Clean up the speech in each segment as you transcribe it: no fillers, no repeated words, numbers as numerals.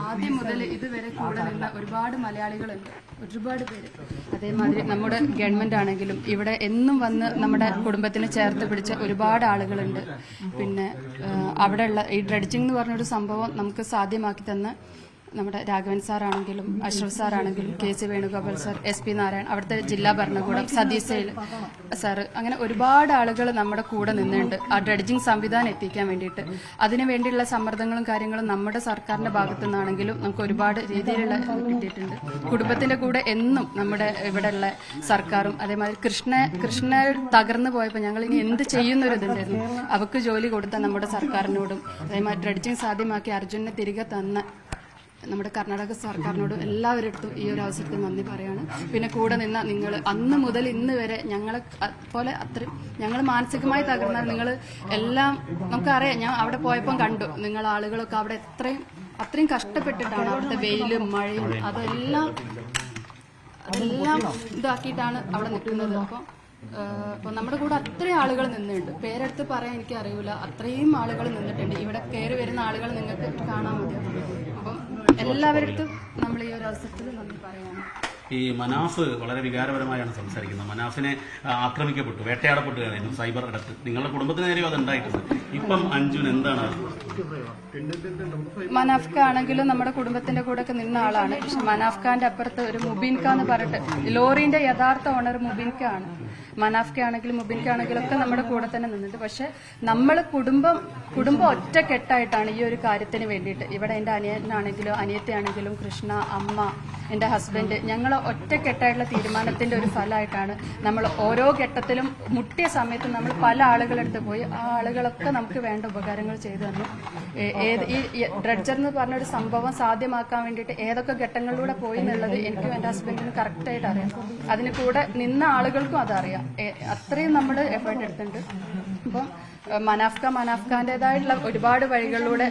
ആദ്യം മുതൽ ഇതുവരെ കൂടെ നിന്ന ഒരുപാട് മലയാളികളുണ്ട്, ഒരുപാട് പേര്. അതേമാതിരി നമ്മുടെ ഗവൺമെന്റ് ആണെങ്കിലും ഇവിടെ എന്നും വന്ന് നമ്മുടെ കുടുംബത്തിനെ ചേർത്ത് പിടിച്ച ഒരുപാട് ആളുകളുണ്ട്. പിന്നെ അവിടെയുള്ള ഈ ഡ്രഡ്ജിംഗ് എന്ന് പറഞ്ഞൊരു സംഭവം നമുക്ക് സാധ്യമാക്കി തന്ന നമ്മുടെ രാഘവൻ സാറാണെങ്കിലും അഷ്റഫ് സാറാണെങ്കിലും KC Venugopal sir, SP Narayan, അവിടുത്തെ ജില്ലാ ഭരണകൂടം, സതീഷ് സാറ്, അങ്ങനെ ഒരുപാട് ആളുകൾ നമ്മുടെ കൂടെ നിന്നുണ്ട് ആ ഡ്രഡ്ജിംഗ് സംവിധാനം എത്തിക്കാൻ വേണ്ടിയിട്ട്. അതിനു വേണ്ടിയുള്ള സമ്മർദ്ദങ്ങളും കാര്യങ്ങളും നമ്മുടെ സർക്കാരിന്റെ ഭാഗത്തു നിന്നാണെങ്കിലും നമുക്ക് ഒരുപാട് രീതിയിലുള്ള കിട്ടിയിട്ടുണ്ട്. കുടുംബത്തിന്റെ കൂടെ എന്നും നമ്മുടെ ഇവിടെയുള്ള സർക്കാരും അതേമാതിരി കൃഷ്ണ തകർന്നു പോയപ്പോൾ ഞങ്ങൾ ഇനി എന്ത് ചെയ്യുന്നൊരിതുണ്ടായിരുന്നു. അവർക്ക് ജോലി കൊടുത്ത നമ്മുടെ സർക്കാരിനോടും അതേമാതിരി ഡ്രഡ്ജിംഗ് സാധ്യമാക്കി അർജുനെ തിരികെ തന്ന നമ്മുടെ കർണാടക സർക്കാരിനോടും എല്ലാവരുടെ ഈ ഒരു അവസരത്തിൽ നന്ദി പറയാണ്. പിന്നെ കൂടെ നിന്ന നിങ്ങൾ അന്ന് മുതൽ ഇന്ന് വരെ ഞങ്ങളെ പോലെ അത്രയും ഞങ്ങൾ മാനസികമായി തകർന്നാൽ നിങ്ങൾ എല്ലാം നമുക്കറിയാം. ഞാൻ അവിടെ പോയപ്പം കണ്ടു നിങ്ങൾ ആളുകളൊക്കെ അവിടെ അത്രയും കഷ്ടപ്പെട്ടിട്ടാണ് അവിടുത്തെ വെയിലും മഴയും അതെല്ലാം ഇതാക്കിയിട്ടാണ് അവിടെ നിൽക്കുന്നത്. അപ്പോൾ നമ്മുടെ കൂടെ അത്രയും ആളുകൾ നിന്നുണ്ട്. പേരെടുത്ത് പറയാൻ എനിക്ക് അറിയില്ല, അത്രയും ആളുകൾ നിന്നിട്ടുണ്ട്. ഇവിടെ കയറി വരുന്ന ആളുകൾ നിങ്ങൾക്ക് കാണാൻ മതി. അപ്പം എല്ലാവരുടെ നമ്മൾ ഈ ഒരു അവസരത്തിൽ നന്ദി പറയാണ്. ഈ മനാഫ് വളരെ വികാരപരമായാണ് സംസാരിക്കുന്നത്. മനാഫിനെ ആക്രമിക്കപ്പെട്ടു, വേട്ടയാടപ്പെട്ടുകയായിരുന്നു സൈബർ ഇടത്ത്. നിങ്ങളുടെ കുടുംബത്തിന് നേരെയോ അത് ഉണ്ടായിട്ടുണ്ട്. ഇപ്പം അഞ്ജുൻ എന്താണ്? മനാഫ്ക ആണെങ്കിലും നമ്മുടെ കുടുംബത്തിന്റെ കൂടെ ഒക്കെ നിന്ന ആളാണ്. പക്ഷെ മനാഫ്ഖാന്റെ അപ്പുറത്ത് ഒരു മുബീൻക എന്ന് പറഞ്ഞിട്ട് ലോറിന്റെ യഥാർത്ഥ ഓണർ മുബീൻക ആണ്. മനാഫ്ക ആണെങ്കിലും മുബീൻക ആണെങ്കിലും ഒക്കെ നമ്മുടെ കൂടെ തന്നെ നിന്നിട്ട്. പക്ഷെ നമ്മൾ കുടുംബം ഒറ്റക്കെട്ടായിട്ടാണ് ഈ ഒരു കാര്യത്തിന് വേണ്ടിയിട്ട്. ഇവിടെ എന്റെ അനിയനാണെങ്കിലും അനിയത്തിയാണെങ്കിലും കൃഷ്ണ, അമ്മ, എന്റെ ഹസ്ബൻഡ്, ഞങ്ങൾ ഒറ്റക്കെട്ടായിട്ടുള്ള തീരുമാനത്തിന്റെ ഒരു ഫലമായിട്ടാണ് നമ്മൾ ഓരോ ഘട്ടത്തിലും മുട്ടിയ സമയത്ത് നമ്മൾ പല ആളുകളെടുത്ത് പോയി. ആ ആളുകളൊക്കെ നമുക്ക് വേണ്ട ഉപകാരങ്ങൾ ചെയ്തു തന്നു. ഈ ഡ്രഡ്ജർ എന്ന് പറഞ്ഞൊരു സംഭവം സാധ്യമാക്കാൻ വേണ്ടിയിട്ട് ഏതൊക്കെ ഘട്ടങ്ങളിലൂടെ പോയി എന്നുള്ളത് എനിക്കും എന്റെ ഹസ്ബൻഡിനും കറക്റ്റായിട്ട് അറിയാം. അതിന് കൂടെ നിന്ന ആളുകൾക്കും അതറിയാം. അത്രയും നമ്മൾ എഫേർട്ട് എടുത്തിട്ടുണ്ട്. അപ്പം മനാഫ്ഖാന്റേതായിട്ടുള്ള ഒരുപാട് വഴികളിലൂടെ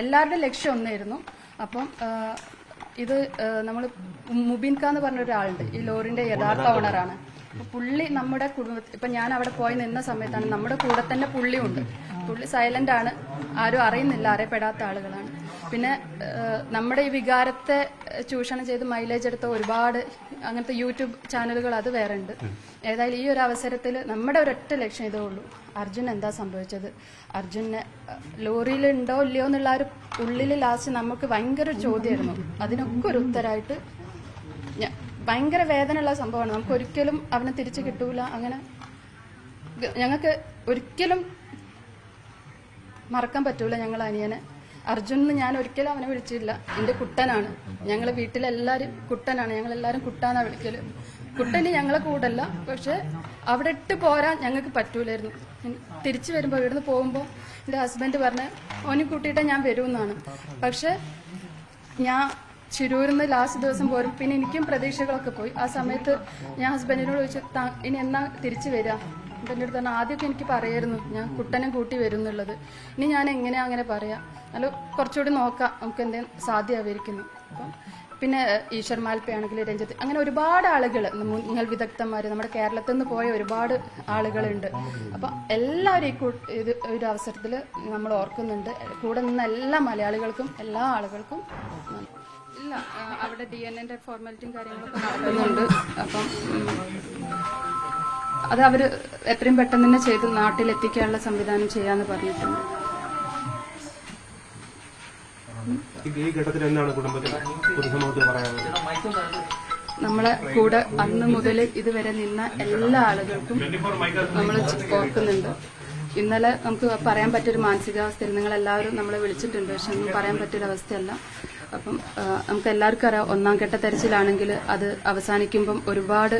എല്ലാവരുടെയും ലക്ഷ്യം ഒന്നായിരുന്നു. അപ്പം ഇത് നമ്മൾ മുബീൻക എന്ന് പറഞ്ഞ ഒരാളുണ്ട്, ഈ ലോറിന്റെ യഥാർത്ഥ ഓണറാണ്. പുള്ളി നമ്മുടെ കുടുംബത്തിൽ ഇപ്പൊ ഞാൻ അവിടെ പോയി നിന്ന സമയത്താണ് നമ്മുടെ കൂടെ തന്നെ പുള്ളിയുണ്ട്. പുള്ളി സൈലന്റ് ആണ്, ആരും അറിയുന്നില്ല, അറിയപ്പെടാത്ത ആളുകളാണ്. പിന്നെ നമ്മുടെ ഈ വികാരത്തെ ചൂഷണം ചെയ്ത് മൈലേജ് എടുത്ത ഒരുപാട് അങ്ങനത്തെ യൂട്യൂബ് ചാനലുകൾ അത് വേറെ ഉണ്ട്. ഏതായാലും ഈ ഒരു അവസരത്തിൽ നമ്മുടെ ഒരൊറ്റ ലക്ഷ്യം ഇതേ ഉള്ളൂ. അർജുൻ എന്താ സംഭവിച്ചത്, അർജുനെ ലോറിയിൽ ഉണ്ടോ ഇല്ലയോ എന്നുള്ള ഒരു ഉള്ളിൽ ലാസ്റ്റ് നമുക്ക് ഭയങ്കര ചോദ്യമായിരുന്നു. അതിനൊക്കെ ഒരു ഉത്തരമായിട്ട് ഭയങ്കര വേദനയുള്ള സംഭവമാണ്. നമുക്ക് ഒരിക്കലും അവനെ തിരിച്ചു കിട്ടൂല. അങ്ങനെ ഞങ്ങൾക്ക് ഒരിക്കലും മറക്കാൻ പറ്റൂല ഞങ്ങൾ അനിയനെ. അർജുനെന്ന് ഞാൻ ഒരിക്കലും അവനെ വിളിച്ചില്ല. എന്റെ കുട്ടനാണ്. ഞങ്ങളെ വീട്ടിലെല്ലാരും കുട്ടനാണ്, ഞങ്ങളെല്ലാരും കുട്ടാന്നാ വിളിക്കല്. കുട്ടന് ഞങ്ങളെ കൂടല്ല. പക്ഷെ അവിടെ ഇട്ട് പോരാൻ ഞങ്ങൾക്ക് പറ്റൂലായിരുന്നു. തിരിച്ചു വരുമ്പോ ഇവിടുന്ന് പോകുമ്പോ എന്റെ ഹസ്ബൻഡ് പറഞ്ഞ് ഓനെ കൂട്ടിയിട്ടേ ഞാൻ വരുമെന്നാണ്. പക്ഷെ ഞാൻ ശിരൂരിന്ന് ലാസ്റ്റ് ദിവസം പോരും. പിന്നെ എനിക്കും പ്രതീക്ഷകളൊക്കെ പോയി. ആ സമയത്ത് ഞാൻ ഹസ്ബൻഡിനോട് ചോദിച്ചു, ഇനി എന്നാ തിരിച്ചു വരിക? എൻ്റെ അടുത്ത് തന്നെ ആദ്യമൊക്കെ എനിക്ക് പറയായിരുന്നു ഞാൻ കുട്ടനെ കൂട്ടി വരും എന്നുള്ളത്. ഇനി ഞാൻ എങ്ങനെയാ അങ്ങനെ പറയാ, അല്ല കുറച്ചുകൂടി നോക്കാം, നമുക്ക് എന്തെങ്കിലും സാധ്യമായിരിക്കുന്നു. അപ്പം പിന്നെ ഈശ്വർ മാൽപ്പയാണെങ്കിൽ രഞ്ജിത്ത്, അങ്ങനെ ഒരുപാട് ആളുകൾ, നിങ്ങൾ വിദഗ്ധന്മാർ, നമ്മുടെ കേരളത്തിൽ നിന്ന് പോയ ഒരുപാട് ആളുകളുണ്ട്. അപ്പൊ എല്ലാവരും ഇത് ഒരു അവസരത്തിൽ നമ്മൾ ഓർക്കുന്നുണ്ട്. കൂടെ നിന്ന എല്ലാ മലയാളികൾക്കും എല്ലാ ആളുകൾക്കും ഇല്ല. അവിടെ DNA ഫോർമാലിറ്റിയും കാര്യങ്ങളൊക്കെ നടക്കുന്നുണ്ട്. അപ്പം അത് അവര് എത്രയും പെട്ടെന്ന് തന്നെ ചെയ്ത് നാട്ടിലെത്തിക്കാനുള്ള സംവിധാനം ചെയ്യാന്ന് പറഞ്ഞിട്ടുണ്ട്. നമ്മളെ കൂടെ അന്ന് മുതൽ ഇതുവരെ നിന്ന എല്ലാ ആളുകൾക്കും നമ്മൾ ഓർക്കുന്നുണ്ട്. ഇന്നലെ നമുക്ക് പറയാൻ പറ്റിയൊരു മാനസികാവസ്ഥയിൽ നിങ്ങളെല്ലാവരും നമ്മളെ വിളിച്ചിട്ടുണ്ട്. പക്ഷെ ഒന്നും പറയാൻ പറ്റിയൊരവസ്ഥയല്ല. അപ്പം നമുക്ക് എല്ലാവർക്കും അറിയാം, ഒന്നാം ഘട്ട തെരച്ചിലാണെങ്കിൽ അത് അവസാനിക്കുമ്പം ഒരുപാട്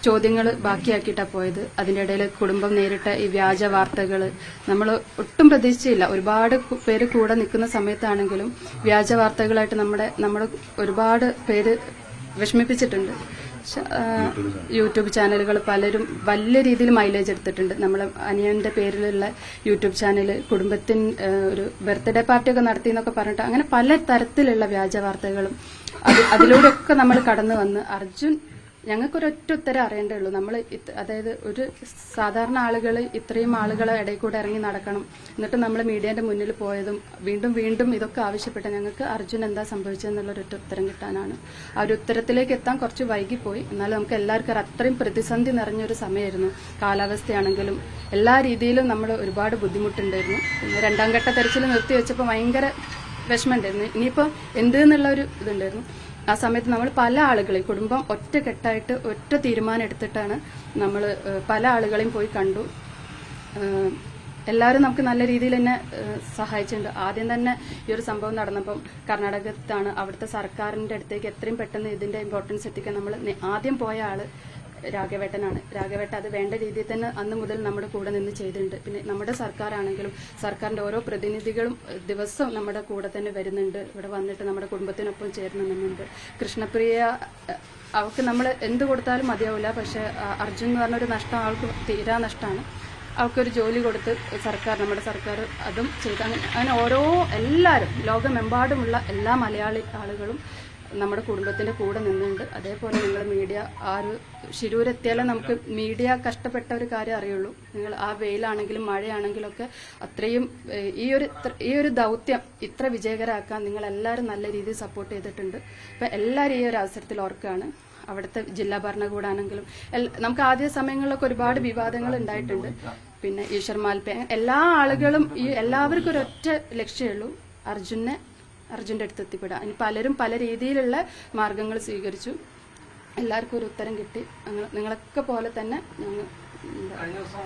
ചോദ്യങ്ങൾ ബാക്കിയാക്കിയിട്ടാണ് പോയത്. അതിന്റെ ഇടയിൽ കുടുംബം നേരിട്ട ഈ വ്യാജ വാർത്തകൾ നമ്മൾ ഒട്ടും പ്രതീക്ഷിച്ചില്ല. ഒരുപാട് പേര് കൂടെ നിൽക്കുന്ന സമയത്താണെങ്കിലും വ്യാജ വാർത്തകളായിട്ട് നമ്മുടെ ഒരുപാട് പേര് വിഷമിപ്പിച്ചിട്ടുണ്ട്. യൂട്യൂബ് ചാനലുകൾ പലരും വലിയ രീതിയിൽ മൈലേജ് എടുത്തിട്ടുണ്ട്. നമ്മളെ അനിയന്റെ പേരിലുള്ള യൂട്യൂബ് ചാനൽ കുടുംബത്തിന് ഒരു ബർത്ത്ഡേ പാർട്ടിയൊക്കെ നടത്തി എന്നൊക്കെ പറഞ്ഞിട്ട് അങ്ങനെ പല തരത്തിലുള്ള വ്യാജ വാർത്തകളും അതിലൂടെയൊക്കെ നമ്മൾ കടന്നു വന്ന് അർജുൻ ഞങ്ങൾക്കൊരൊറ്റ ഉത്തരം അറിയേണ്ടേ ഉള്ളൂ. നമ്മൾ അതായത് ഒരു സാധാരണ ആളുകൾ ഇത്രയും ആളുകളെ ഇടയിൽ കൂടെ ഇറങ്ങി നടക്കണം, എന്നിട്ട് നമ്മൾ മീഡിയന്റെ മുന്നിൽ പോയതും വീണ്ടും വീണ്ടും ഇതൊക്കെ ആവശ്യപ്പെട്ട ഞങ്ങൾക്ക് അർജുൻ എന്താ സംഭവിച്ചതെന്നുള്ളൊരൊറ്റ ഉത്തരം കിട്ടാനാണ്. ആ ഒരു ഉത്തരത്തിലേക്ക് എത്താൻ കുറച്ച് വൈകിപ്പോയി. എന്നാലും നമുക്ക് എല്ലാവർക്കും അത്രയും പ്രതിസന്ധി നിറഞ്ഞൊരു സമയമായിരുന്നു. കാലാവസ്ഥയാണെങ്കിലും എല്ലാ രീതിയിലും നമ്മൾ ഒരുപാട് ബുദ്ധിമുട്ടുണ്ടായിരുന്നു. പിന്നെ രണ്ടാം ഘട്ട തെരച്ചിൽ നിർത്തിവെച്ചപ്പോൾ ഭയങ്കര വിഷമമുണ്ടായിരുന്നു. ഇനിയിപ്പോൾ എന്തെന്നുള്ള ഒരു ഇതുണ്ടായിരുന്നു. ആ സമയത്ത് നമ്മൾ പല ആളുകളെയും കുടുംബം ഒറ്റക്കെട്ടായിട്ട് ഒറ്റ തീരുമാനം എടുത്തിട്ടാണ് നമ്മൾ പല ആളുകളെയും പോയി കണ്ടു. എല്ലാവരും നമുക്ക് നല്ല രീതിയിൽ തന്നെ സഹായിച്ചിട്ടുണ്ട്. ആദ്യം തന്നെ ഈ ഒരു സംഭവം നടന്നപ്പം കർണാടകത്താണ്, അവിടുത്തെ സർക്കാരിന്റെ അടുത്തേക്ക് എത്രയും പെട്ടെന്ന് ഇതിന്റെ ഇമ്പോർട്ടൻസ് എത്തിക്കാൻ നമ്മൾ ആദ്യം പോയ ആള് രാഘവേട്ടനാണ്. രാഘവേട്ട അത് വേണ്ട രീതിയിൽ തന്നെ അന്ന് മുതൽ നമ്മുടെ കൂടെ നിന്ന് ചെയ്തിട്ടുണ്ട്. പിന്നെ നമ്മുടെ സർക്കാരാണെങ്കിലും സർക്കാരിന്റെ ഓരോ പ്രതിനിധികളും ദിവസവും നമ്മുടെ കൂടെ തന്നെ വരുന്നുണ്ട്. ഇവിടെ വന്നിട്ട് നമ്മുടെ കുടുംബത്തിനൊപ്പം ചേർന്ന് നിന്നുണ്ട്. കൃഷ്ണപ്രിയ അവൾക്ക് നമ്മൾ എന്ത് കൊടുത്താലും മതിയാവില്ല. പക്ഷെ അർജുൻ എന്ന് പറഞ്ഞൊരു നഷ്ടം അവൾക്ക് തീരാ നഷ്ടമാണ്. അവൾക്കൊരു ജോലി കൊടുത്ത് നമ്മുടെ സർക്കാർ അതും ചെയ്ത് അങ്ങനെ ഓരോ എല്ലാവരും ലോകമെമ്പാടുമുള്ള എല്ലാ മലയാളി ആളുകളും നമ്മുടെ കുടുംബത്തിന്റെ കൂടെ നിന്നുണ്ട്. അതേപോലെ നിങ്ങൾ മീഡിയ ആ ഒരു ശിരൂരെത്തിയാലേ നമുക്ക് മീഡിയ കഷ്ടപ്പെട്ട ഒരു കാര്യം അറിയുള്ളൂ. നിങ്ങൾ ആ വെയിലാണെങ്കിലും മഴയാണെങ്കിലും ഒക്കെ അത്രയും ഈ ഒരു ദൗത്യം ഇത്ര വിജയകരമാക്കാൻ നിങ്ങൾ എല്ലാവരും നല്ല രീതിയിൽ സപ്പോർട്ട് ചെയ്തിട്ടുണ്ട്. അപ്പൊ എല്ലാവരും ഈ ഒരു അവസരത്തിൽ ഓർക്കുകയാണ്. അവിടുത്തെ ജില്ലാ ഭരണകൂടാണെങ്കിലും നമുക്ക് ആദ്യ സമയങ്ങളിലൊക്കെ ഒരുപാട് വിവാദങ്ങൾ ഉണ്ടായിട്ടുണ്ട്. പിന്നെ ഈശ്വർ മാൽപ്പെ എല്ലാ ആളുകളും എല്ലാവർക്കും ഒരൊറ്റ ലക്ഷ്യമുള്ളൂ, അർജുന്റെ അടുത്ത് എത്തിപ്പെടാം. ഇനി പലരും പല രീതിയിലുള്ള മാർഗങ്ങൾ സ്വീകരിച്ചു. എല്ലാവർക്കും ഒരു ഉത്തരം കിട്ടി. നിങ്ങളൊക്കെ പോലെ തന്നെ ഞങ്ങൾ കഴിഞ്ഞ ദിവസം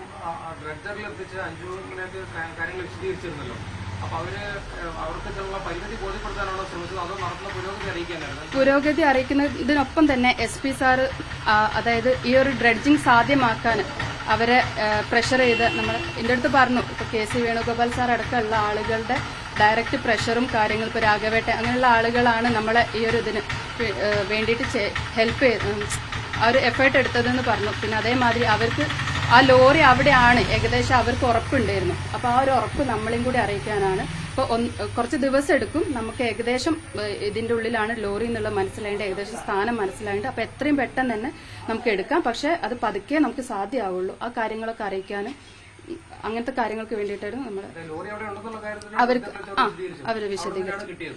ഡ്രഡ്ജറിൽ എത്തിച്ച് അഞ്ജുവിനൊക്കെ കാര്യങ്ങൾ വിശദീകരിച്ചിരുന്നല്ലോ. അപ്പൊ അവർക്കുള്ള പരിമിതി ബോധ്യപ്പെടുത്താനാണോ ശ്രമിച്ചത്, അതോ നടത്തുന്ന പുരോഗതി അറിയിക്കാനായിരുന്നു? പുരോഗതി അറിയിക്കുന്നതിനൊപ്പം തന്നെ SP സാറ് അതായത് ഈ ഒരു ഡ്രഡ്ജിങ് സാധ്യമാക്കാൻ അവരെ പ്രഷർ ചെയ്ത് നമ്മൾ എന്റെ അടുത്ത് പറഞ്ഞു. ഇപ്പൊ KC വേണുഗോപാൽ സാർ അടക്കമുള്ള ആളുകളുടെ ഡയറക്റ്റ് പ്രഷറും കാര്യങ്ങളും ഇപ്പൊ രാഘവേട്ട അങ്ങനെയുള്ള ആളുകളാണ് നമ്മളെ ഈ ഒരു ഇതിന് വേണ്ടിയിട്ട് ഹെൽപ്പ് ചെയ്ത് ആ ഒരു എഫേർട്ട് എടുത്തതെന്ന് പറഞ്ഞു. പിന്നെ അതേമാതിരി അവർക്ക് ആ ലോറി അവിടെയാണ് ഏകദേശം അവർക്ക് ഉറപ്പുണ്ടായിരുന്നു. അപ്പൊ ആ ഒരു ഉറപ്പ് നമ്മളെയും കൂടി അറിയിക്കാനാണ്. ഇപ്പൊ കുറച്ച് ദിവസം എടുക്കും. നമുക്ക് ഏകദേശം ഇതിന്റെ ഉള്ളിലാണ് ലോറി എന്നുള്ള മനസ്സിലായിട്ട് ഏകദേശം സ്ഥാനം മനസ്സിലായിട്ട് അപ്പൊ എത്രയും പെട്ടെന്ന് തന്നെ നമുക്ക് എടുക്കാം. പക്ഷെ അത് പതുക്കെ നമുക്ക് സാധ്യമാവുള്ളൂ. ആ കാര്യങ്ങളൊക്കെ അറിയിക്കാനും അങ്ങനത്തെ കാര്യങ്ങൾക്ക് വേണ്ടിയിട്ടായിരുന്നു നമ്മൾ അവര് വിശദീകരിച്ചു.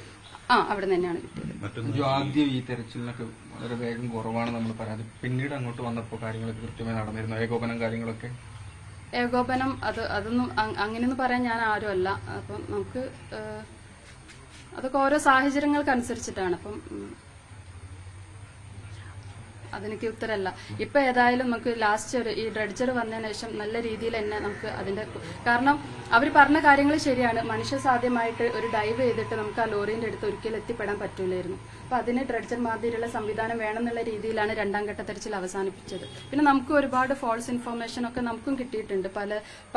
അവിടെ തന്നെയാണ് കിട്ടിയത്. ആദ്യം ഈ തെരച്ചിലിനൊക്കെ വളരെ വേഗം കുറവാണ് നമ്മൾ പറയാതെ, പിന്നീട് അങ്ങോട്ട് വന്നപ്പോൾ കാര്യങ്ങളൊക്കെ കൃത്യമായി നടന്നിരുന്നു, ഏകോപനം കാര്യങ്ങളൊക്കെ? ഏകോപനം അതൊന്നും അങ്ങനെയൊന്നും പറയാൻ ഞാൻ ആരുമല്ല. അപ്പം നമുക്ക് അതൊക്കെ ഓരോ സാഹചര്യങ്ങൾക്കനുസരിച്ചിട്ടാണ്. അപ്പം അതെനിക്ക് ഉത്തരമല്ല. ഇപ്പൊ ഏതായാലും നമുക്ക് ലാസ്റ്റ് ഈ ഡ്രഡ്ജർ വന്നതിന് ശേഷം നല്ല രീതിയിൽ തന്നെ നമുക്ക് അതിന്റെ കാരണം അവർ പറഞ്ഞ കാര്യങ്ങൾ ശരിയാണ്. മനുഷ്യ സാധ്യമായിട്ട് ഒരു ഡൈവ് ചെയ്തിട്ട് നമുക്ക് ആ ലോറിന്റെ അടുത്ത് ഒരിക്കലും എത്തിപ്പെടാൻ പറ്റൂലായിരുന്നു. അപ്പൊ അതിന് ഡ്രഡ്ജർ മാതിരിയുള്ള സംവിധാനം വേണമെന്നുള്ള രീതിയിലാണ് രണ്ടാം ഘട്ട തെരച്ചിൽ അവസാനിപ്പിച്ചത്. പിന്നെ നമുക്ക് ഒരുപാട് ഫോൾസ് ഇൻഫർമേഷൻ ഒക്കെ നമുക്കും കിട്ടിയിട്ടുണ്ട്.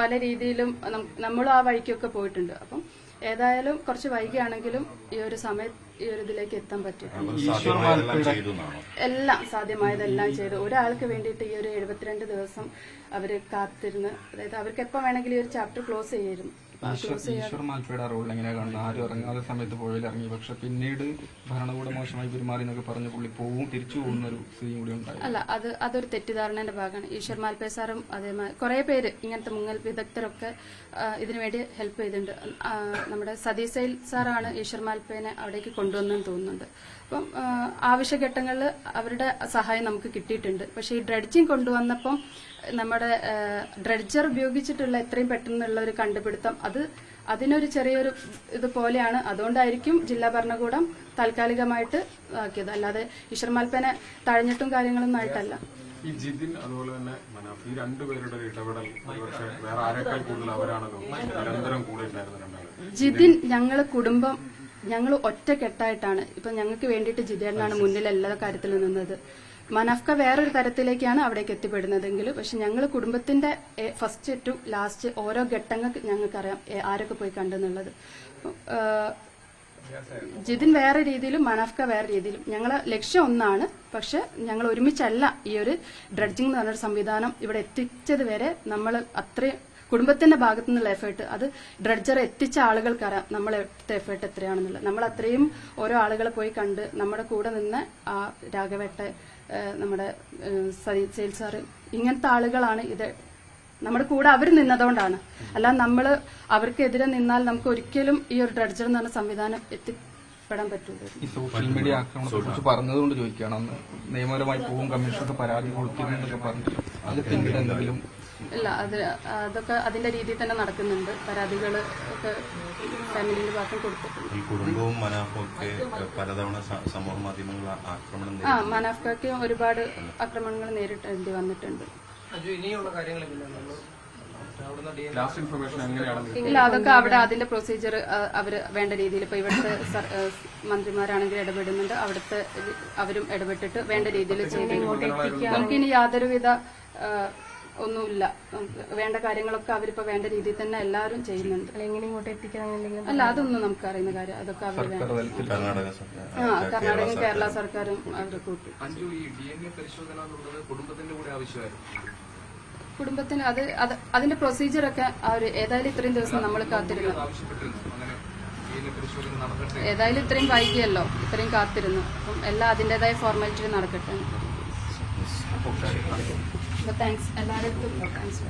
പല രീതിയിലും നമ്മളും ആ വഴിക്കൊക്കെ പോയിട്ടുണ്ട്. അപ്പം ഏതായാലും കുറച്ച് വൈകിയാണെങ്കിലും ഈ ഒരു സമയത്ത് ഈ ഒരു ഇതിലേക്ക് എത്താൻ പറ്റും. എല്ലാം സാധ്യമായതെല്ലാം ചെയ്തു. ഒരാൾക്ക് വേണ്ടിയിട്ട് ഈ ഒരു 72 ദിവസം അവര് കാത്തിരുന്ന്, അതായത് അവർക്ക് എപ്പോ വേണമെങ്കിലും ഈ ഒരു ചാപ്റ്റർ ക്ലോസ് ചെയ്യായിരുന്നു. ഈശ്വർ മാൽപ്പയുടെ റോൾ എങ്ങനെയാ കാണുന്നത്? ആരും ഇറങ്ങാതെ സമയത്ത് പുഴയിൽ ഇറങ്ങി, പക്ഷെ പിന്നീട് ഭരണകൂടം മോശമായി പെരുമാറി എന്നൊക്കെ പറഞ്ഞ് പുള്ളി തിരിച്ചു പോകുന്ന ഒരു സ്ഥിതി കൂടി ഉണ്ടായി. അല്ല, അതൊരു തെറ്റിദ്ധാരണയുടെ ഭാഗമാണ്. ഈശ്വർ മാൽപ്പെ സാറും അതേമാതിരി കുറെ പേര് ഇങ്ങനത്തെ മുങ്ങൽ വിദഗ്ധരൊക്കെ ഇതിനുവേണ്ടി ഹെൽപ്പ് ചെയ്തിട്ടുണ്ട്. നമ്മുടെ സതീശൈൽ സാറാണ് ഈശ്വർ മാൽപ്പേനെ അവിടേക്ക് കൊണ്ടുവന്നെന്ന് തോന്നുന്നുണ്ട്. അപ്പം ആവശ്യഘട്ടങ്ങളിൽ അവരുടെ സഹായം നമുക്ക് കിട്ടിയിട്ടുണ്ട്. പക്ഷെ ഈ ഡ്രഡ്ജിങ് കൊണ്ടുവന്നപ്പം നമ്മുടെ ഡ്രഡ്ജർ ഉപയോഗിച്ചിട്ടുള്ള എത്രയും പെട്ടെന്നുള്ള ഒരു കണ്ടുപിടുത്തം അതിനൊരു ചെറിയൊരു ഇതുപോലെയാണ്. അതുകൊണ്ടായിരിക്കും ജില്ലാ ഭരണകൂടം താൽക്കാലികമായിട്ട് ആക്കിയത്. അല്ലാതെ ഈശ്വർ മാൽപ്പേനെ തഴഞ്ഞിട്ടും കാര്യങ്ങളൊന്നും ആയിട്ടല്ല. ഈ ജിതിൻ അതുപോലെ തന്നെ മനാഫ്, ഈ രണ്ടുപേരുടെ ഇടപെടൽ വേറെ ആരെക്കാൾ കൂടുതൽ അവരാണല്ലോ നിരന്തരം കൂടെ ഉണ്ടായിരുന്നത്. ജിതിൻ ഞങ്ങൾ ഒറ്റക്കെട്ടായിട്ടാണ്. ഇപ്പൊ ഞങ്ങൾക്ക് വേണ്ടിയിട്ട് ജിതേട്ടനാണ് മുന്നിൽ എല്ലാ കാര്യത്തിലും നിന്നത്. മനാഫ്ക വേറൊരു തരത്തിലേക്കാണ് അവിടേക്ക് എത്തിപ്പെടുന്നതെങ്കിൽ പക്ഷെ ഞങ്ങൾ കുടുംബത്തിന്റെ ഫസ്റ്റ് ടു ലാസ്റ്റ് ഓരോ ഘട്ടങ്ങൾക്ക് ഞങ്ങൾക്കറിയാം ആരൊക്കെ പോയി കണ്ടെന്നുള്ളത്. ജിതിൻ വേറെ രീതിയിലും മനാഫ്ക വേറെ രീതിയിലും ഞങ്ങളെ ലക്ഷ്യം ഒന്നാണ്. പക്ഷെ ഞങ്ങൾ ഒരുമിച്ചല്ല ഈ ഒരു ഡ്രഡ്ജിംഗ് എന്ന് പറഞ്ഞൊരു സംവിധാനം ഇവിടെ എത്തിച്ചത് വരെ നമ്മൾ അത്രയും കുടുംബത്തിന്റെ ഭാഗത്തു നിന്നുള്ള എഫേർട്ട്, അത് ഡ്രഡ്ജർ എത്തിച്ച ആളുകൾക്കറിയാം നമ്മൾ എടുത്ത എഫേർട്ട് എത്രയാണെന്നുള്ളത്. നമ്മൾ അത്രയും ഓരോ ആളുകളെ പോയി കണ്ട് നമ്മുടെ കൂടെ നിന്ന് ആ രാഘവേട്ട നമ്മുടെ സൈൽ സാറ്, ഇങ്ങനത്തെ ആളുകളാണ് ഇത്. നമ്മുടെ കൂടെ അവർ നിന്നതുകൊണ്ടാണ്. അല്ലാതെ നമ്മൾ അവർക്കെതിരെ നിന്നാൽ നമുക്ക് ഒരിക്കലും ഈ ഒരു ഡ്രഡ്ജർ എന്ന് പറഞ്ഞ സംവിധാനം എത്തിപ്പെടാൻ പറ്റൂല. ഈ സോഷ്യൽ മീഡിയ ആക്രമണത്തെ കുറിച്ച് പറഞ്ഞതുകൊണ്ട് ചോദിക്കുകയാണ്. അന്ന് നിയമപരമായി പോകും കമ്മീഷനൊക്കെ പരാതി കൊടുത്തിരുന്നൊക്കെ പറഞ്ഞു. അത് പിന്നീട് എന്തെങ്കിലും ഇല്ല, അതൊക്കെ അതിന്റെ രീതിയിൽ തന്നെ നടക്കുന്നുണ്ട്. പരാതികൾ ഒക്കെ ഫാമിലിന്റെ ഭാഗം കൊടുത്തിട്ടുണ്ട്. ഈ കുടുംബവും മനാഫും ഒക്കെ പലതവണ സമൂഹ മാധ്യമങ്ങൾ ആക്രമണം മനാഫ്ക്ക് ഒരുപാട് ആക്രമണങ്ങൾ നേരിട്ടേണ്ടി വന്നിട്ടുണ്ട്. ഇനിയുള്ള കാര്യങ്ങളില്ല, ലാസ്റ്റ് ഇൻഫർമേഷൻ എങ്ങനെയാണ്? ഇല്ല, അതൊക്കെ അവിടെ അതിന്റെ പ്രൊസീജിയർ അവര് വേണ്ട രീതിയിൽ ഇപ്പൊ ഇവിടുത്തെ മന്ത്രിമാരാണെങ്കിൽ ഇടപെടുന്നുണ്ട്, അവിടുത്തെ അവരും ഇടപെട്ടിട്ട് വേണ്ട രീതിയിൽ ചെയ്ത് നമുക്കിനി യാതൊരുവിധ ഒന്നുമില്ല. വേണ്ട കാര്യങ്ങളൊക്കെ അവരിപ്പോ വേണ്ട രീതിയിൽ തന്നെ എല്ലാവരും ചെയ്യുന്നുണ്ട്. എങ്ങനെ ഇങ്ങോട്ട് എത്തിക്കണം അല്ല, അതൊന്നും നമുക്ക് അറിയുന്ന കാര്യം. അതൊക്കെ അവർ കർണാടക കേരള സർക്കാരും അവർ കൂട്ടി. അഞ്ജു, ഈ DNA പരിശോധന എന്നുള്ളത് കുടുംബത്തിന്റെ കൂടെ ആവശ്യമായിരുന്നു. കുടുംബത്തിന് അതിന്റെ പ്രൊസീജിയറൊക്കെ അവർ ഏതായാലും ഇത്രയും ദിവസം നമ്മൾ കാത്തിരുന്നു. ഏതായാലും ഇത്രയും വൈകിയല്ലോ, ഇത്രയും കാത്തിരുന്നു. അപ്പം എല്ലാം അതിന്റേതായ ഫോർമാലിറ്റി നടക്കട്ടെ. താങ്ക്സ്, എല്ലാവരും താങ്ക്സ്.